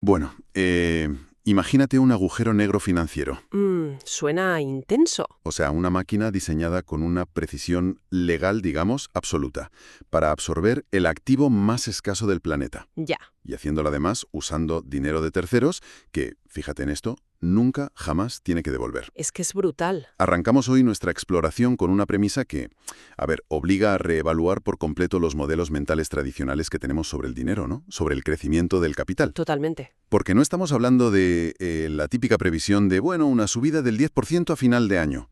Bueno, imagínate un agujero negro financiero, Suena intenso. o sea, una máquina diseñada con una precisión legal, digamos, absoluta, para absorber el activo más escaso del planeta, Ya. y haciéndolo además usando dinero de terceros que, fíjate en esto, nunca jamás tiene que devolver. Es que es brutal. Arrancamos hoy nuestra exploración con una premisa que, a ver, obliga a reevaluar por completo los modelos mentales tradicionales que tenemos sobre el dinero, ¿no? Sobre el crecimiento del capital. Totalmente. Porque no estamos hablando de la típica previsión de, bueno, una subida del 10% a final de año.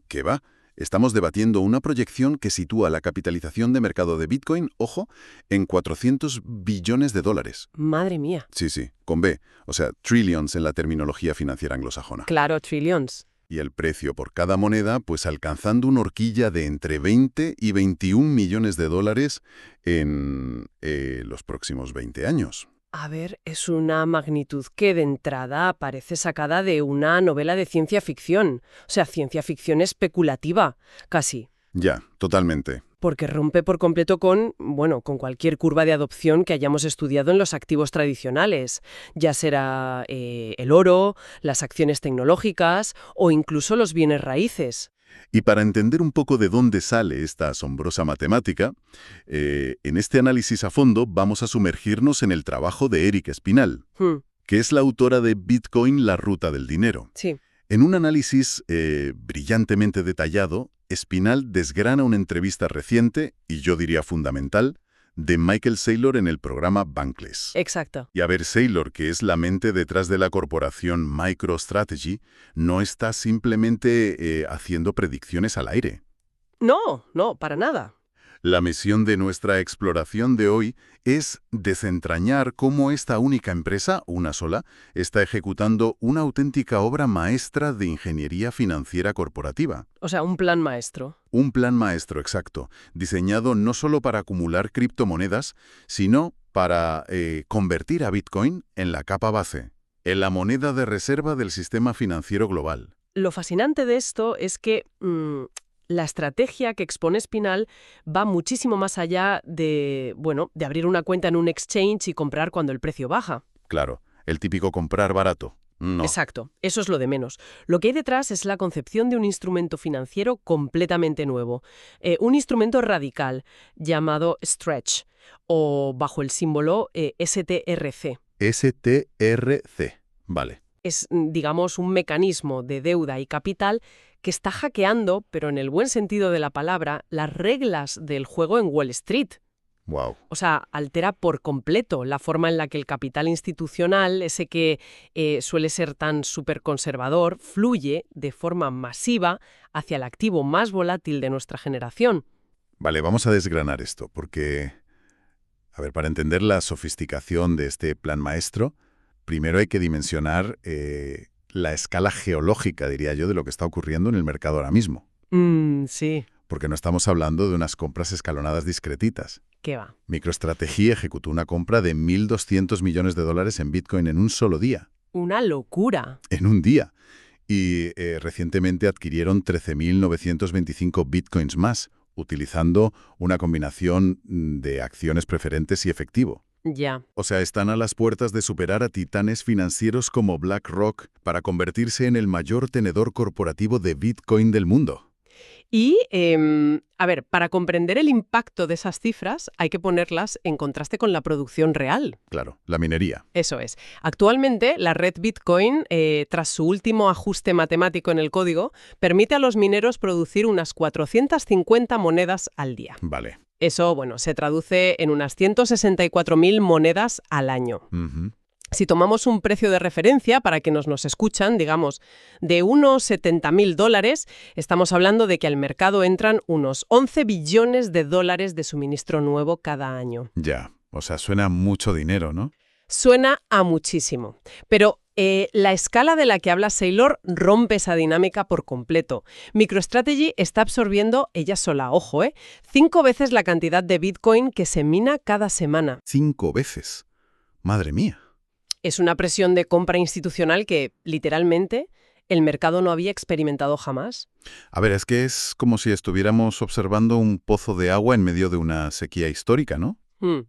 ¿Qué va? Estamos debatiendo una proyección que sitúa la capitalización de mercado de Bitcoin, ojo, en 400 billones de dólares. Madre mía. Sí, con B, o sea, trillions en la terminología financiera anglosajona. Claro, trillions. Y el precio por cada moneda, pues alcanzando una horquilla de entre 20 y 21 millones de dólares en los próximos 20 años. A ver, es una magnitud que de entrada parece sacada de una novela de ciencia ficción. O sea, ciencia ficción especulativa, casi. Ya, totalmente. Porque rompe por completo con cualquier curva de adopción que hayamos estudiado en los activos tradicionales, ya será el oro, las acciones tecnológicas o incluso los bienes raíces. Y para entender un poco de dónde sale esta asombrosa matemática, en este análisis a fondo vamos a sumergirnos en el trabajo de Eric Espinal, Hmm, que es la autora de Bitcoin, la ruta del dinero. sí, En un análisis brillantemente detallado, Espinal desgrana una entrevista reciente, y yo diría fundamental, de Michael Saylor en el programa Bankless. exacto. Y a ver, Saylor, que es la mente detrás de la corporación MicroStrategy, no está simplemente haciendo predicciones al aire. No, para nada. La misión de nuestra exploración de hoy es desentrañar cómo esta única empresa, una sola, está ejecutando una auténtica obra maestra de ingeniería financiera corporativa. O sea, un plan maestro. Un plan maestro exacto, diseñado no solo para acumular criptomonedas, sino para convertir a Bitcoin en la capa base, en la moneda de reserva del sistema financiero global. Lo fascinante de esto es que la estrategia que expone Spinal va muchísimo más allá de abrir una cuenta en un exchange y comprar cuando el precio baja. Claro, el típico comprar barato. No. Exacto, eso es lo de menos. Lo que hay detrás es la concepción de un instrumento financiero completamente nuevo, un instrumento radical llamado Stretch, o bajo el símbolo STRC. STRC. Vale. Es, digamos, un mecanismo de deuda y capital que está hackeando, pero en el buen sentido de la palabra, las reglas del juego en Wall Street. Wow. O sea, altera por completo la forma en la que el capital institucional, ese que suele ser tan súper conservador, fluye de forma masiva hacia el activo más volátil de nuestra generación. Vale, vamos a desgranar esto, porque, a ver, para entender la sofisticación de este plan maestro, primero hay que dimensionar la escala geológica, diría yo, de lo que está ocurriendo en el mercado ahora mismo. Sí, Porque no estamos hablando de unas compras escalonadas discretitas. ¿qué va? MicroStrategy ejecutó una compra de 1.200 millones de dólares en Bitcoin en un solo día. Una locura. En un día. Y recientemente adquirieron 13.925 Bitcoins más, utilizando una combinación de acciones preferentes y efectivo. Ya. O sea, están a las puertas de superar a titanes financieros como BlackRock para convertirse en el mayor tenedor corporativo de Bitcoin del mundo. Y, a ver, para comprender el impacto de esas cifras hay que ponerlas en contraste con la producción real. Claro, la minería. Eso es. Actualmente, la red Bitcoin, tras su último ajuste matemático en el código, permite a los mineros producir unas 450 monedas al día. Vale. Eso, bueno, se traduce en unas 164.000 monedas al año. Ujú. Si tomamos un precio de referencia para quienes nos escuchan, digamos, de unos 70.000 dólares, estamos hablando de que al mercado entran unos 11 billones de dólares de suministro nuevo cada año. Ya, o sea, suena mucho dinero, ¿no? Suena a muchísimo, pero la escala de la que habla Saylor rompe esa dinámica por completo. MicroStrategy está absorbiendo, ella sola, ojo, 5 veces la cantidad de Bitcoin que se mina cada semana. 5 veces. Madre mía. Es una presión de compra institucional que, literalmente, el mercado no había experimentado jamás. A ver, es que es como si estuviéramos observando un pozo de agua en medio de una sequía histórica, ¿no?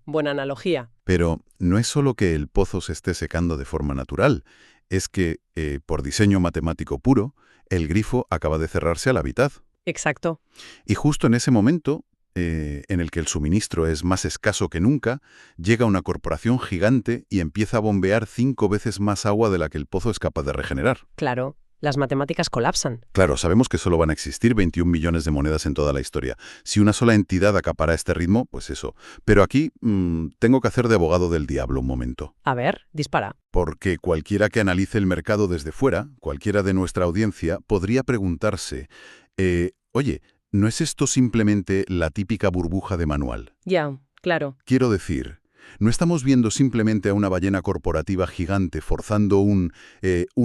Buena analogía. Pero no es solo que el pozo se esté secando de forma natural, es que, por diseño matemático puro, el grifo acaba de cerrarse a la mitad. Exacto. Y justo en ese momento, en el que el suministro es más escaso que nunca, llega una corporación gigante y empieza a bombear 5 veces más agua de la que el pozo es capaz de regenerar. Claro, las matemáticas colapsan. Claro, sabemos que solo van a existir 21 millones de monedas en toda la historia. Si una sola entidad acapara este ritmo, pues eso. Pero aquí tengo que hacer de abogado del diablo un momento. A ver, dispara. Porque cualquiera que analice el mercado desde fuera, cualquiera de nuestra audiencia, podría preguntarse, oye, ¿no es esto simplemente la típica burbuja de manual? Ya, claro. Quiero decir, ¿no estamos viendo simplemente a una ballena corporativa gigante forzando un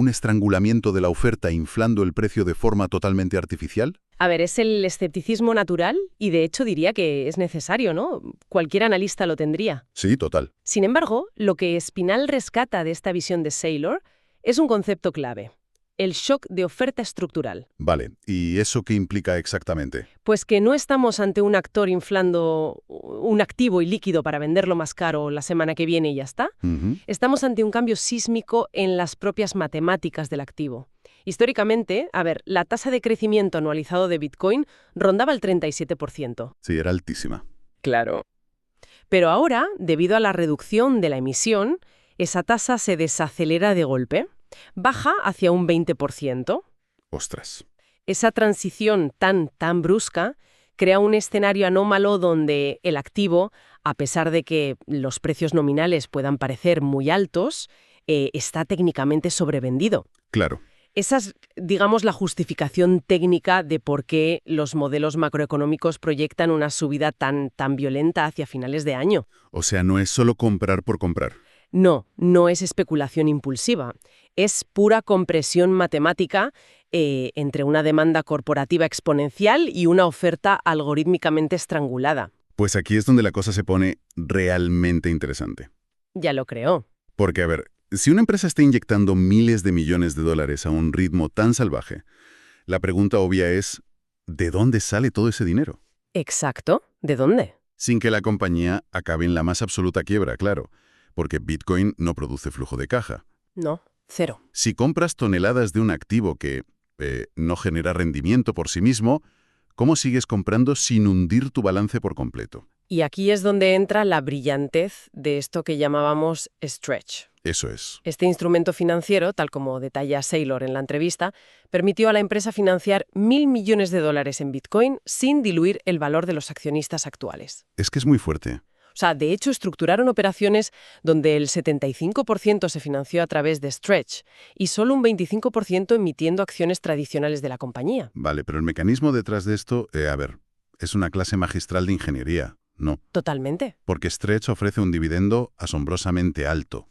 estrangulamiento de la oferta inflando el precio de forma totalmente artificial? A ver, es el escepticismo natural y de hecho diría que es necesario, ¿no? Cualquier analista lo tendría. Sí, total. Sin embargo, lo que Spinal rescata de esta visión de Saylor es un concepto clave: el shock de oferta estructural. Vale, ¿y eso qué implica exactamente? Pues que no estamos ante un actor inflando un activo y líquido para venderlo más caro la semana que viene y ya está. Ujú. Estamos ante un cambio sísmico en las propias matemáticas del activo. Históricamente, a ver, la tasa de crecimiento anualizado de Bitcoin rondaba el 37%. Sí, era altísima. Claro. Pero ahora, debido a la reducción de la emisión, esa tasa se desacelera de golpe. Baja hacia un 20%. Ostras. Esa transición tan brusca crea un escenario anómalo donde el activo, a pesar de que los precios nominales puedan parecer muy altos, está técnicamente sobrevendido. Claro. Esa es, digamos, la justificación técnica de por qué los modelos macroeconómicos proyectan una subida tan violenta hacia finales de año. O sea, no es solo comprar por comprar. No, no es especulación impulsiva. Es pura compresión matemática entre una demanda corporativa exponencial y una oferta algorítmicamente estrangulada. Pues aquí es donde la cosa se pone realmente interesante. Ya lo creo. Porque, a ver, si una empresa está inyectando miles de millones de dólares a un ritmo tan salvaje, la pregunta obvia es, ¿de dónde sale todo ese dinero? Exacto. ¿De dónde? Sin que la compañía acabe en la más absoluta quiebra, claro, porque Bitcoin no produce flujo de caja. No, cero. Si compras toneladas de un activo que no genera rendimiento por sí mismo, ¿cómo sigues comprando sin hundir tu balance por completo? Y aquí es donde entra la brillantez de esto que llamábamos stretch. Eso es. Este instrumento financiero, tal como detalla Saylor en la entrevista, permitió a la empresa financiar $1.000 millones en Bitcoin sin diluir el valor de los accionistas actuales. Es que es muy fuerte. O sea, de hecho, estructuraron operaciones donde el 75% se financió a través de Stretch y solo un 25% emitiendo acciones tradicionales de la compañía. Vale, pero el mecanismo detrás de esto, a ver, es una clase magistral de ingeniería, ¿no? Totalmente. Porque Stretch ofrece un dividendo asombrosamente alto,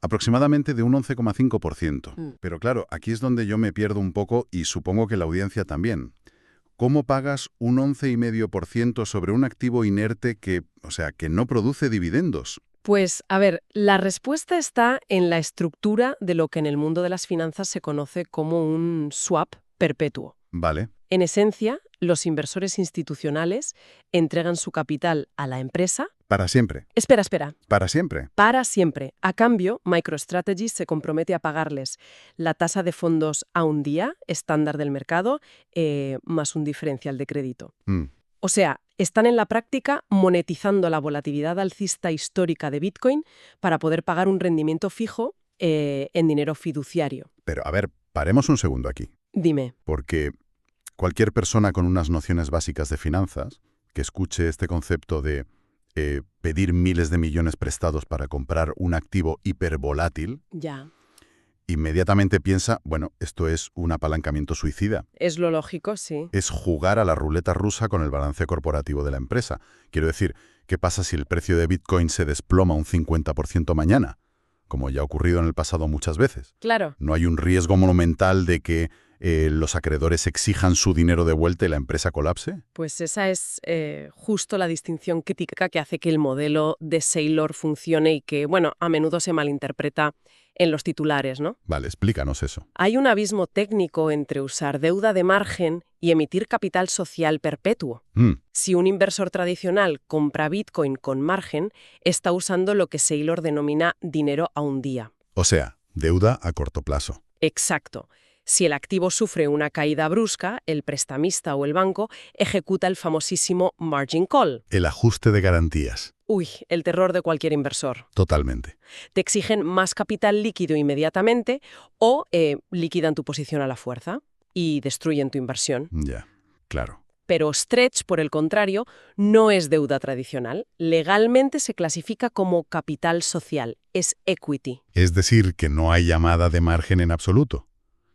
aproximadamente de un 11,5%. Pero claro, aquí es donde yo me pierdo un poco y supongo que la audiencia también. ¿Cómo pagas un 11,5% sobre un activo inerte que no produce dividendos? Pues, a ver, la respuesta está en la estructura de lo que en el mundo de las finanzas se conoce como un swap perpetuo. Vale. En esencia, los inversores institucionales entregan su capital a la empresa. Para siempre. Espera. Para siempre. Para siempre. A cambio, MicroStrategy se compromete a pagarles la tasa de fondos a un día, estándar del mercado, más un diferencial de crédito. O sea, están en la práctica monetizando la volatilidad alcista histórica de Bitcoin para poder pagar un rendimiento fijo en dinero fiduciario. Pero, a ver, paremos un segundo aquí. Dime. Porque cualquier persona con unas nociones básicas de finanzas que escuche este concepto de pedir miles de millones prestados para comprar un activo hipervolátil, Ya. inmediatamente piensa, bueno, esto es un apalancamiento suicida. Es lo lógico, sí. Es jugar a la ruleta rusa con el balance corporativo de la empresa. Quiero decir, ¿qué pasa si el precio de Bitcoin se desploma un 50% mañana? Como ya ha ocurrido en el pasado muchas veces. Claro. ¿No hay un riesgo monumental de que los acreedores exijan su dinero de vuelta y la empresa colapse? Pues esa es justo la distinción crítica que hace que el modelo de Saylor funcione y que, bueno, a menudo se malinterpreta en los titulares, ¿no? Vale, explícanos eso. Hay un abismo técnico entre usar deuda de margen y emitir capital social perpetuo. Si un inversor tradicional compra Bitcoin con margen, está usando lo que Saylor denomina dinero a un día. O sea, deuda a corto plazo. Exacto. Si el activo sufre una caída brusca, el prestamista o el banco ejecuta el famosísimo margin call. El ajuste de garantías. Uy, el terror de cualquier inversor. Totalmente. Te exigen más capital líquido inmediatamente o liquidan tu posición a la fuerza y destruyen tu inversión. Ya, claro. Pero Stretch, por el contrario, no es deuda tradicional. Legalmente se clasifica como capital social, es equity. Es decir, que no hay llamada de margen en absoluto.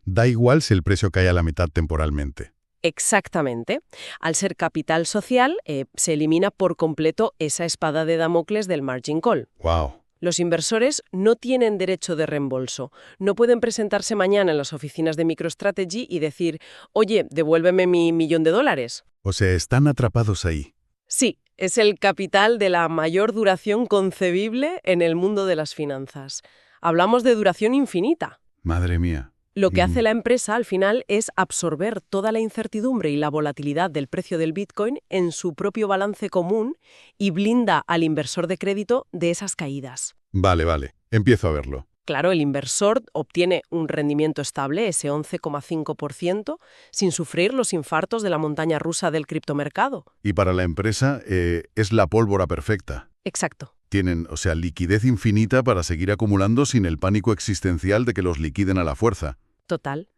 Da igual si el precio cae a la mitad temporalmente. Exactamente. Al ser capital social, se elimina por completo esa espada de Damocles del margin call. ¡Wow! Los inversores no tienen derecho de reembolso. No pueden presentarse mañana en las oficinas de MicroStrategy y decir, oye, devuélveme mi $1.000.000. O sea, están atrapados ahí. Sí, es el capital de la mayor duración concebible en el mundo de las finanzas. Hablamos de duración infinita. Madre mía. Lo que hace la empresa al final es absorber toda la incertidumbre y la volatilidad del precio del Bitcoin en su propio balance común y blinda al inversor de crédito de esas caídas. Vale. Empiezo a verlo. Claro, el inversor obtiene un rendimiento estable, ese 11,5%, sin sufrir los infartos de la montaña rusa del criptomercado. Y para la empresa es la pólvora perfecta. Exacto. Tienen, o sea, liquidez infinita para seguir acumulando sin el pánico existencial de que los liquiden a la fuerza. Total.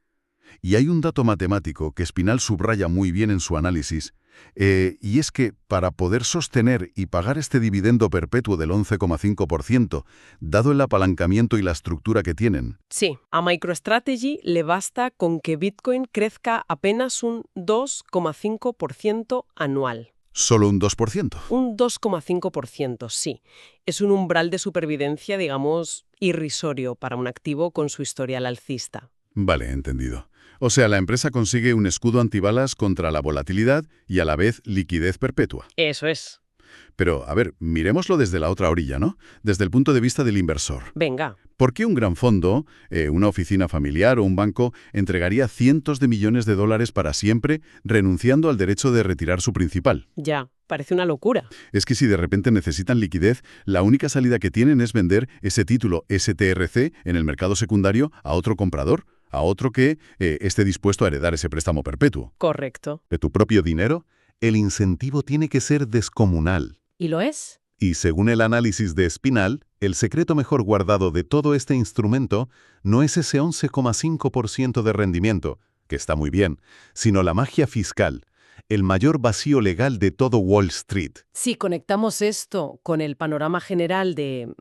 Y hay un dato matemático que Spinal subraya muy bien en su análisis, y es que para poder sostener y pagar este dividendo perpetuo del 11,5%, dado el apalancamiento y la estructura que tienen. Sí, a MicroStrategy le basta con que Bitcoin crezca apenas un 2,5% anual. ¿Solo un 2%? Un 2,5%, sí. Es un umbral de supervivencia, digamos, irrisorio para un activo con su historial alcista. Vale, entendido. O sea, la empresa consigue un escudo antibalas contra la volatilidad y a la vez liquidez perpetua. Eso es. Pero, a ver, miremoslo desde la otra orilla, ¿no? Desde el punto de vista del inversor. Venga. ¿Por qué un gran fondo, una oficina familiar o un banco entregaría cientos de millones de dólares para siempre, renunciando al derecho de retirar su principal? Ya, parece una locura. Es que si de repente necesitan liquidez, la única salida que tienen es vender ese título STRC en el mercado secundario a otro comprador, a otro que esté dispuesto a heredar ese préstamo perpetuo. Correcto. ¿De tu propio dinero? El incentivo tiene que ser descomunal. ¿Y lo es? Y según el análisis de Spinal, el secreto mejor guardado de todo este instrumento no es ese 11,5% de rendimiento, que está muy bien, sino la magia fiscal, el mayor vacío legal de todo Wall Street. Si conectamos esto con el panorama general de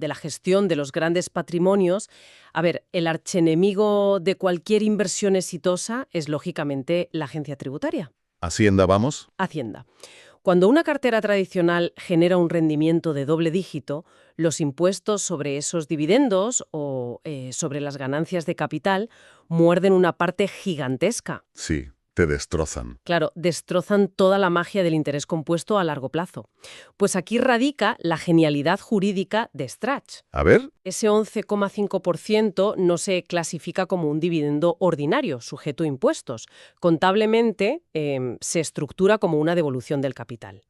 la gestión de los grandes patrimonios, a ver, el archienemigo de cualquier inversión exitosa es, lógicamente, la agencia tributaria. ¿Hacienda vamos? Hacienda. Cuando una cartera tradicional genera un rendimiento de doble dígito, los impuestos sobre esos dividendos o sobre las ganancias de capital muerden una parte gigantesca. Sí, te destrozan. Claro, destrozan toda la magia del interés compuesto a largo plazo. Pues aquí radica la genialidad jurídica de Stretch. A ver. Ese 11,5% no se clasifica como un dividendo ordinario, sujeto a impuestos. Contablemente, se estructura como una devolución del capital.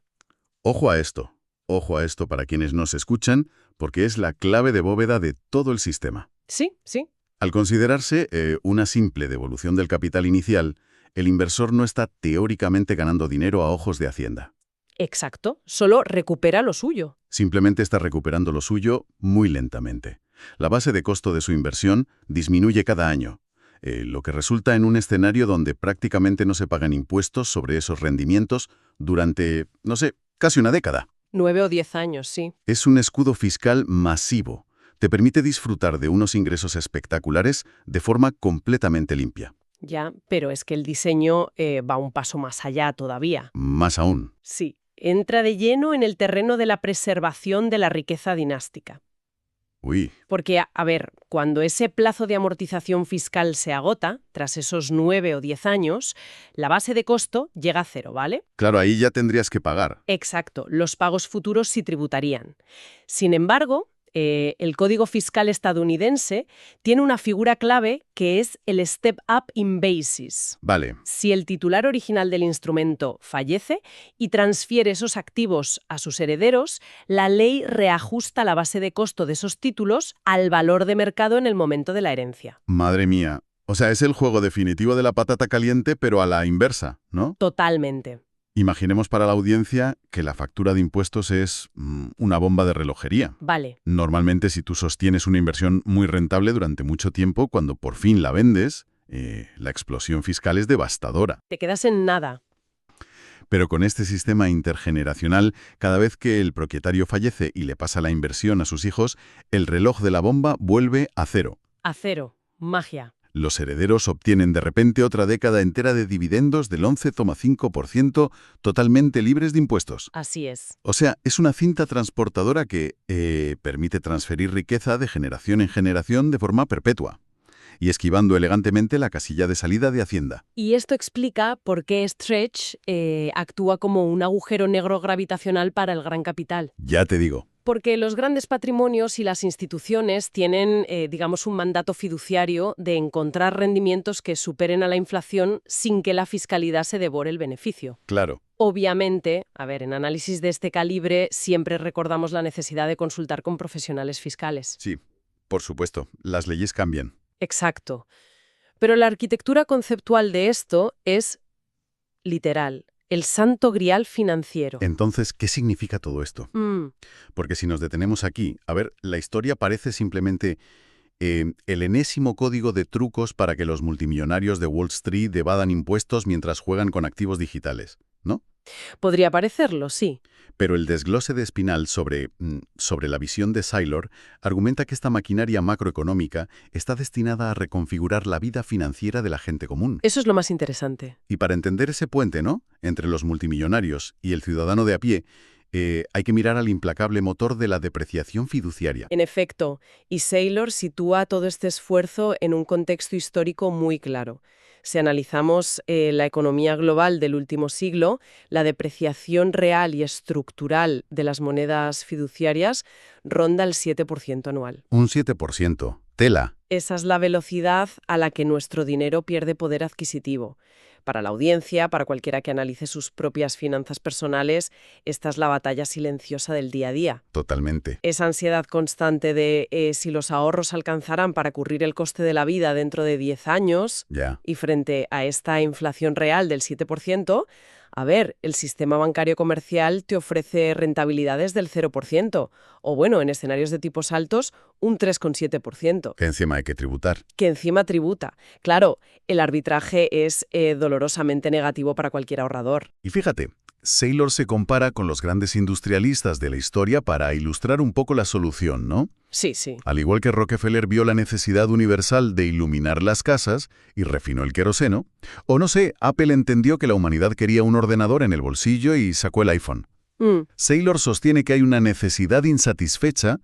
Ojo a esto para quienes nos escuchan, porque es la clave de bóveda de todo el sistema. Sí. Al considerarse una simple devolución del capital inicial, el inversor no está teóricamente ganando dinero a ojos de Hacienda. Exacto, solo recupera lo suyo. Simplemente está recuperando lo suyo muy lentamente. La base de costo de su inversión disminuye cada año, lo que resulta en un escenario donde prácticamente no se pagan impuestos sobre esos rendimientos durante, no sé, casi una década. 9 o 10 años, sí. Es un escudo fiscal masivo. Te permite disfrutar de unos ingresos espectaculares de forma completamente limpia. Ya, pero es que el diseño va un paso más allá todavía. Más aún. Sí, entra de lleno en el terreno de la preservación de la riqueza dinástica. Uy. Porque, a ver, cuando ese plazo de amortización fiscal se agota, tras esos 9 o 10 años, la base de costo llega a cero, ¿vale? Claro, ahí ya tendrías que pagar. Exacto, los pagos futuros sí tributarían. Sin embargo, el Código Fiscal estadounidense tiene una figura clave que es el Step Up in Basis. Vale. Si el titular original del instrumento fallece y transfiere esos activos a sus herederos, la ley reajusta la base de costo de esos títulos al valor de mercado en el momento de la herencia. Madre mía. O sea, es el juego definitivo de la patata caliente, pero a la inversa, ¿no? Totalmente. Imaginemos para la audiencia que la factura de impuestos es una bomba de relojería. Vale. Normalmente, si tú sostienes una inversión muy rentable durante mucho tiempo, cuando por fin la vendes, la explosión fiscal es devastadora. Te quedas en nada. Pero con este sistema intergeneracional, cada vez que el propietario fallece y le pasa la inversión a sus hijos, el reloj de la bomba vuelve a cero. A cero. Magia. Los herederos obtienen de repente otra década entera de dividendos del 11,5% totalmente libres de impuestos. Así es. O sea, es una cinta transportadora que permite transferir riqueza de generación en generación de forma perpetua y esquivando elegantemente la casilla de salida de Hacienda. Y esto explica por qué Stretch actúa como un agujero negro gravitacional para el gran capital. Ya te digo. Porque los grandes patrimonios y las instituciones tienen, digamos, un mandato fiduciario de encontrar rendimientos que superen a la inflación sin que la fiscalidad se devore el beneficio. Claro. Obviamente, en análisis de este calibre siempre recordamos la necesidad de consultar con profesionales fiscales. Sí, por supuesto. Las leyes cambian. Exacto. Pero la arquitectura conceptual de esto es literal. El santo grial financiero. Entonces, ¿qué significa todo esto? Porque si nos detenemos aquí, la historia parece simplemente el enésimo código de trucos para que los multimillonarios de Wall Street evadan impuestos mientras juegan con activos digitales, ¿no? Podría parecerlo, sí. Pero el desglose de Spinal sobre la visión de Saylor argumenta que esta maquinaria macroeconómica está destinada a reconfigurar la vida financiera de la gente común. Eso es lo más interesante. Y para entender ese puente, ¿no?, entre los multimillonarios y el ciudadano de a pie, hay que mirar al implacable motor de la depreciación fiduciaria. En efecto, y Saylor sitúa todo este esfuerzo en un contexto histórico muy claro. Si analizamos la economía global del último siglo, la depreciación real y estructural de las monedas fiduciarias ronda el 7% anual. Un 7%. Tela. Esa es la velocidad a la que nuestro dinero pierde poder adquisitivo. Para la audiencia, para cualquiera que analice sus propias finanzas personales, esta es la batalla silenciosa del día a día. Totalmente. Esa ansiedad constante de si los ahorros alcanzarán para cubrir el coste de la vida dentro de 10 años, Ya. y frente a esta inflación real del 7%, el sistema bancario comercial te ofrece rentabilidades del 0%, o en escenarios de tipos altos, un 3,7%. Que encima hay que tributar. Que encima tributa. Claro, el arbitraje es dolorosamente negativo para cualquier ahorrador. Y fíjate, Saylor se compara con los grandes industrialistas de la historia para ilustrar un poco la solución, ¿no? Sí, sí. Al igual que Rockefeller vio la necesidad universal de iluminar las casas y refinó el queroseno, o no sé, Apple entendió que la humanidad quería un ordenador en el bolsillo y sacó el iPhone. Saylor sostiene que hay una necesidad insatisfecha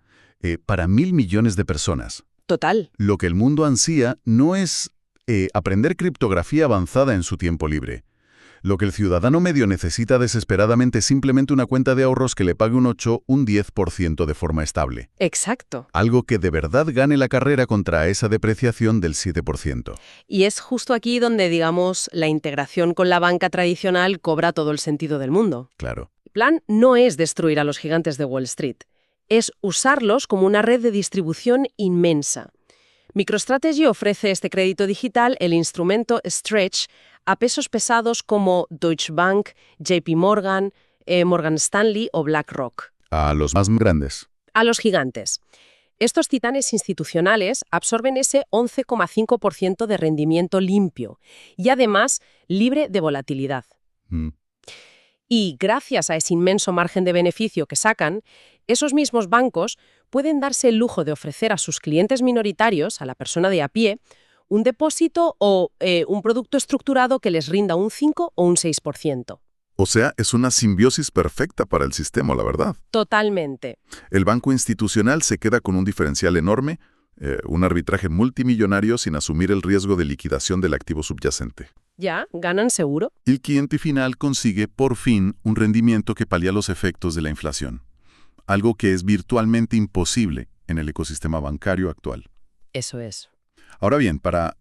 para 1.000 millones de personas. Total. Lo que el mundo ansía no es aprender criptografía avanzada en su tiempo libre. Lo que el ciudadano medio necesita desesperadamente es simplemente una cuenta de ahorros que le pague un 8, un 10% de forma estable. Exacto. Algo que de verdad gane la carrera contra esa depreciación del 7%. Y es justo aquí donde, digamos, la integración con la banca tradicional cobra todo el sentido del mundo. Claro. El plan no es destruir a los gigantes de Wall Street, es usarlos como una red de distribución inmensa. MicroStrategy ofrece este crédito digital, el instrumento Stretch, a pesos pesados como Deutsche Bank, JP Morgan, Morgan Stanley o BlackRock. A los más grandes. A los gigantes. Estos titanes institucionales absorben ese 11,5% de rendimiento limpio y además libre de volatilidad. Y gracias a ese inmenso margen de beneficio que sacan, esos mismos bancos pueden darse el lujo de ofrecer a sus clientes minoritarios, a la persona de a pie, un depósito o un producto estructurado que les rinda un 5 o un 6%. O sea, es una simbiosis perfecta para el sistema, la verdad. Totalmente. El banco institucional se queda con un diferencial enorme, un arbitraje multimillonario sin asumir el riesgo de liquidación del activo subyacente. Ya, ganan seguro. Y el cliente final consigue, por fin, un rendimiento que palía los efectos de la inflación. Algo que es virtualmente imposible en el ecosistema bancario actual. Eso es. Ahora bien, para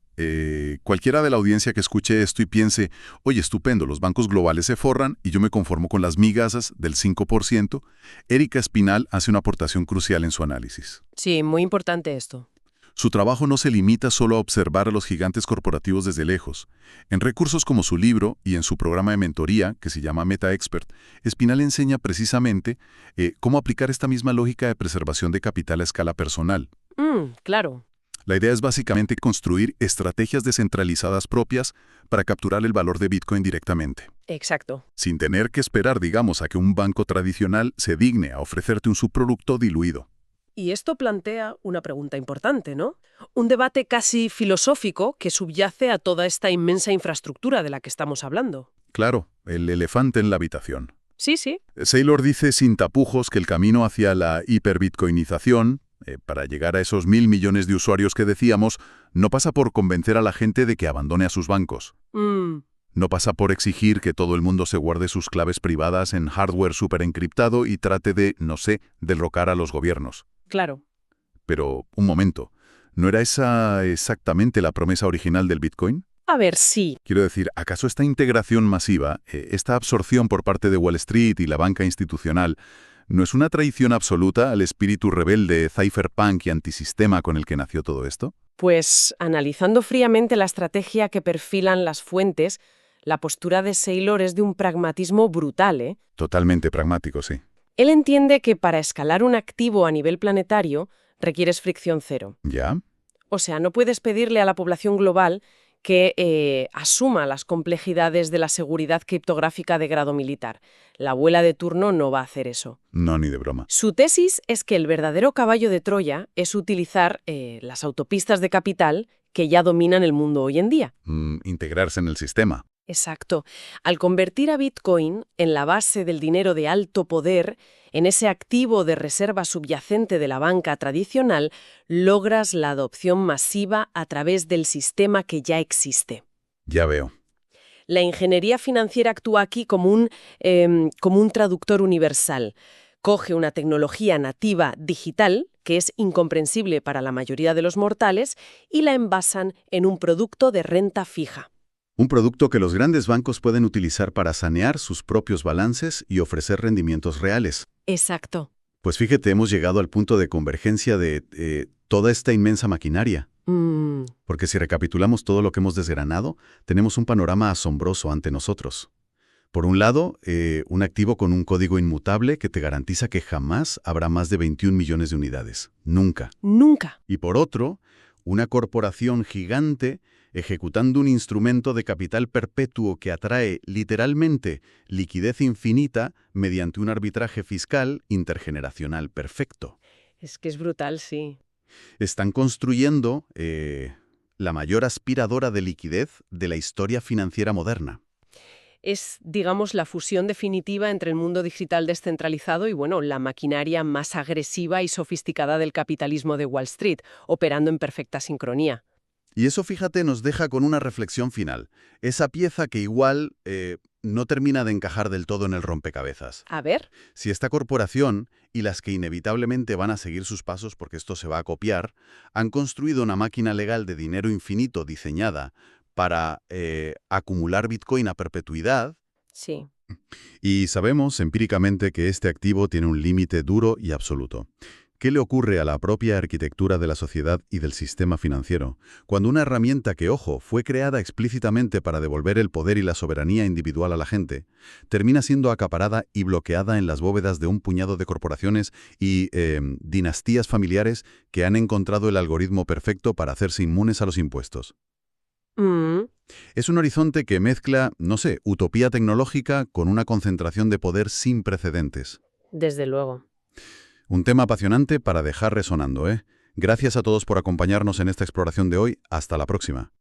cualquiera de la audiencia que escuche esto y piense, oye, estupendo, los bancos globales se forran y yo me conformo con las migajas del 5%, Erika Espinal hace una aportación crucial en su análisis. Sí, muy importante esto. Su trabajo no se limita solo a observar a los gigantes corporativos desde lejos. En recursos como su libro y en su programa de mentoría, que se llama Meta Expert, Espinal enseña precisamente cómo aplicar esta misma lógica de preservación de capital a escala personal. Claro. La idea es básicamente construir estrategias descentralizadas propias para capturar el valor de Bitcoin directamente, Exacto. sin tener que esperar, digamos, a que un banco tradicional se digne a ofrecerte un subproducto diluido. Y esto plantea una pregunta importante, ¿no? Un debate casi filosófico que subyace a toda esta inmensa infraestructura de la que estamos hablando. Claro, el elefante en la habitación. Sí, sí. Saylor dice sin tapujos que el camino hacia la hiperbitcoinización, para llegar a esos 1.000 millones de usuarios que decíamos, no pasa por convencer a la gente de que abandone a sus bancos. No pasa por exigir que todo el mundo se guarde sus claves privadas en hardware súper encriptado y trate de, no sé, derrocar a los gobiernos. Claro. Pero, un momento, ¿no era esa exactamente la promesa original del Bitcoin? A ver, sí. Quiero decir, ¿acaso esta integración masiva, esta absorción por parte de Wall Street y la banca institucional, no es una traición absoluta al espíritu rebelde, cypherpunk y antisistema con el que nació todo esto? Pues, analizando fríamente la estrategia que perfilan las fuentes, la postura de Saylor es de un pragmatismo brutal, ¿eh? Totalmente pragmático, sí. Él entiende que para escalar un activo a nivel planetario requieres fricción cero. ¿Ya? O sea, no puedes pedirle a la población global que asuma las complejidades de la seguridad criptográfica de grado militar. La abuela de turno no va a hacer eso. No, ni de broma. Su tesis es que el verdadero caballo de Troya es utilizar las autopistas de capital que ya dominan el mundo hoy en día. Integrarse en el sistema. Exacto. Al convertir a Bitcoin en la base del dinero de alto poder, en ese activo de reserva subyacente de la banca tradicional, logras la adopción masiva a través del sistema que ya existe. Ya veo. La ingeniería financiera actúa aquí como un traductor universal. Coge una tecnología nativa digital, que es incomprensible para la mayoría de los mortales, y la envasan en un producto de renta fija. Un producto que los grandes bancos pueden utilizar para sanear sus propios balances y ofrecer rendimientos reales. Exacto. Pues fíjate, hemos llegado al punto de convergencia de toda esta inmensa maquinaria. Porque si recapitulamos todo lo que hemos desgranado, tenemos un panorama asombroso ante nosotros. Por un lado, un activo con un código inmutable que te garantiza que jamás habrá más de 21 millones de unidades. Nunca. Nunca. Y por otro, una corporación gigante ejecutando un instrumento de capital perpetuo que atrae, literalmente, liquidez infinita mediante un arbitraje fiscal intergeneracional perfecto. Es que es brutal, sí. Están construyendo la mayor aspiradora de liquidez de la historia financiera moderna. Es, digamos, la fusión definitiva entre el mundo digital descentralizado y, bueno, la maquinaria más agresiva y sofisticada del capitalismo de Wall Street, operando en perfecta sincronía. Y eso, fíjate, nos deja con una reflexión final. Esa pieza que igual no termina de encajar del todo en el rompecabezas. A ver. Si esta corporación, y las que inevitablemente van a seguir sus pasos porque esto se va a copiar, han construido una máquina legal de dinero infinito diseñada para acumular Bitcoin a perpetuidad. Sí. Y sabemos empíricamente que este activo tiene un límite duro y absoluto. ¿Qué le ocurre a la propia arquitectura de la sociedad y del sistema financiero cuando una herramienta que, ojo, fue creada explícitamente para devolver el poder y la soberanía individual a la gente, termina siendo acaparada y bloqueada en las bóvedas de un puñado de corporaciones y dinastías familiares que han encontrado el algoritmo perfecto para hacerse inmunes a los impuestos? Es un horizonte que mezcla, no sé, utopía tecnológica con una concentración de poder sin precedentes. Desde luego. Un tema apasionante para dejar resonando, ¿eh? Gracias a todos por acompañarnos en esta exploración de hoy. Hasta la próxima.